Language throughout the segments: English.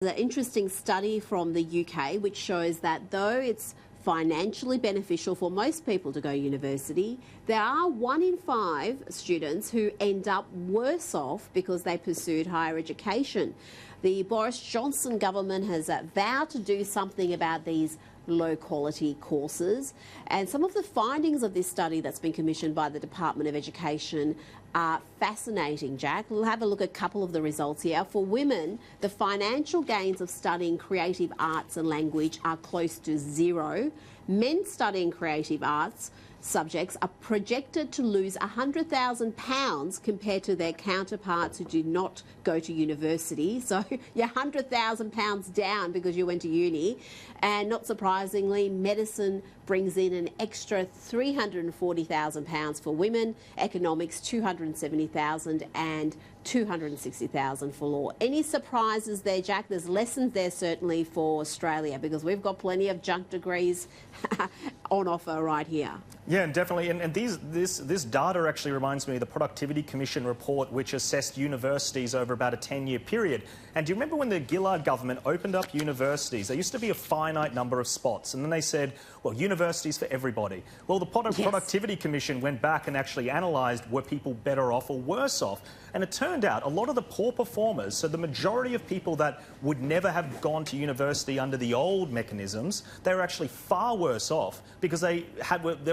An interesting study from the UK which shows that though it's financially beneficial for most people to go to university, there are 1 in 5 students who end up worse off because they pursued higher education. The Boris Johnson government has vowed to do something about these low-quality courses, and some of the findings of this study that's been commissioned by the Department of Education are fascinating, Jack. We'll have a look at a couple of the results here. For women, the financial gains of studying creative arts and language are close to zero. Men studying creative arts subjects are projected to lose £100,000 compared to their counterparts who do not go to university. So you're £100,000 down because you went to uni. And not surprisingly, medicine brings in an extra £340,000 for women, economics £270,000 and £260,000 for law. Any surprises there, Jack? There's lessons there certainly for Australia because we've got plenty of junk degrees on offer right here. Yeah, and definitely. And this data actually reminds me of the Productivity Commission report, which assessed universities over about a 10-year period. And do you remember when the Gillard government opened up universities? There used to be a finite number of spots, and then they said, well, universities for everybody. Well, the Productivity Commission went back and actually analysed, were people better off or worse off? And it turned out a lot of the poor performers, so the majority of people that would never have gone to university under the old mechanisms, they were actually far worse off because they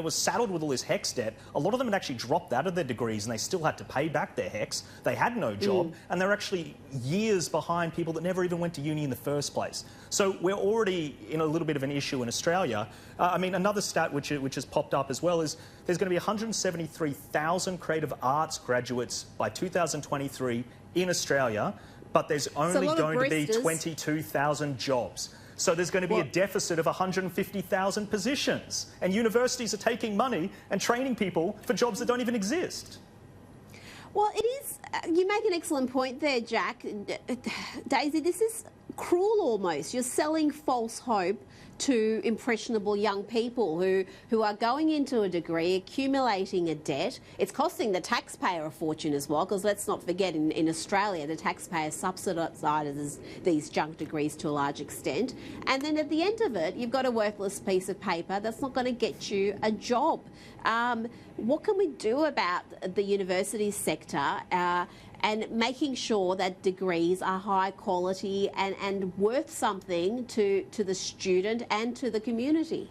were saddled with all this HECS debt. A lot of them had actually dropped out of their degrees and they still had to pay back their HECS. They had no job and they're actually years behind people that never even went to uni in the first place. So we're already in a little bit of an issue in Australia. I mean, another stat which has popped up as well is there's going to be 173,000 creative arts graduates by 2023 in Australia, but there's only going to be 22,000 jobs. So there's going to be a deficit of 150,000 positions. And universities are taking money and training people for jobs that don't even exist. Well, it is. You make an excellent point there, Jack. Daisy, this is cruel almost. You're selling false hope to impressionable young people who are going into a degree, accumulating a debt. It's costing the taxpayer a fortune as well, because let's not forget in Australia the taxpayer subsidises these junk degrees to a large extent. And then at the end of it, you've got a worthless piece of paper that's not going to get you a job. What can we do about the university sector and making sure that degrees are high quality and worth something to the student and to the community?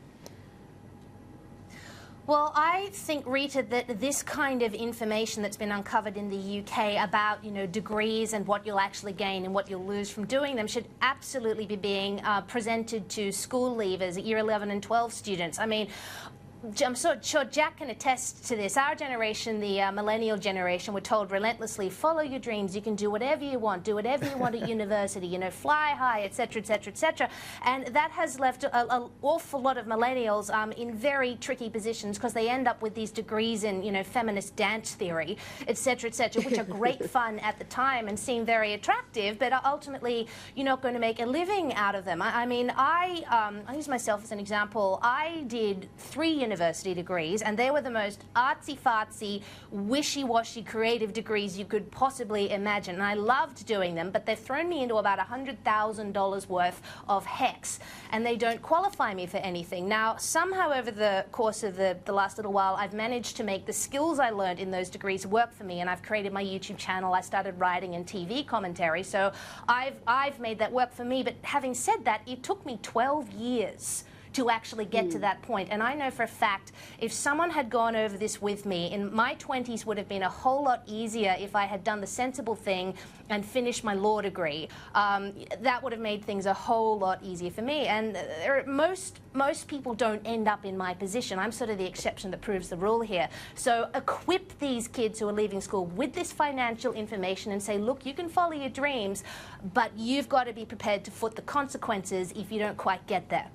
Well, I think, Rita, that this kind of information that's been uncovered in the UK about, degrees and what you'll actually gain and what you'll lose from doing them should absolutely be being presented to school leavers, year 11 and 12 students. I mean, I'm so sure Jack can attest to this. Our generation, the millennial generation, were told relentlessly, follow your dreams, you can do whatever you want at university, fly high, etc., etc., etc. And that has left an awful lot of millennials in very tricky positions because they end up with these degrees in, feminist dance theory, etc., which are great fun at the time and seem very attractive, but ultimately you're not going to make a living out of them. I mean, I use myself as an example. I did 3 university degrees, and they were the most artsy-fartsy, wishy-washy creative degrees you could possibly imagine. And I loved doing them, but they've thrown me into about $100,000 worth of HECS, and they don't qualify me for anything. Now, somehow over the course of the last little while, I've managed to make the skills I learned in those degrees work for me, and I've created my YouTube channel. I started writing and TV commentary, so I've made that work for me. But having said that, it took me 12 years to actually get to that point. And I know for a fact, if someone had gone over this with me, in my 20s would have been a whole lot easier if I had done the sensible thing and finished my law degree. That would have made things a whole lot easier for me. And most people don't end up in my position. I'm sort of the exception that proves the rule here. So equip these kids who are leaving school with this financial information and say, look, you can follow your dreams, but you've got to be prepared to foot the consequences if you don't quite get there.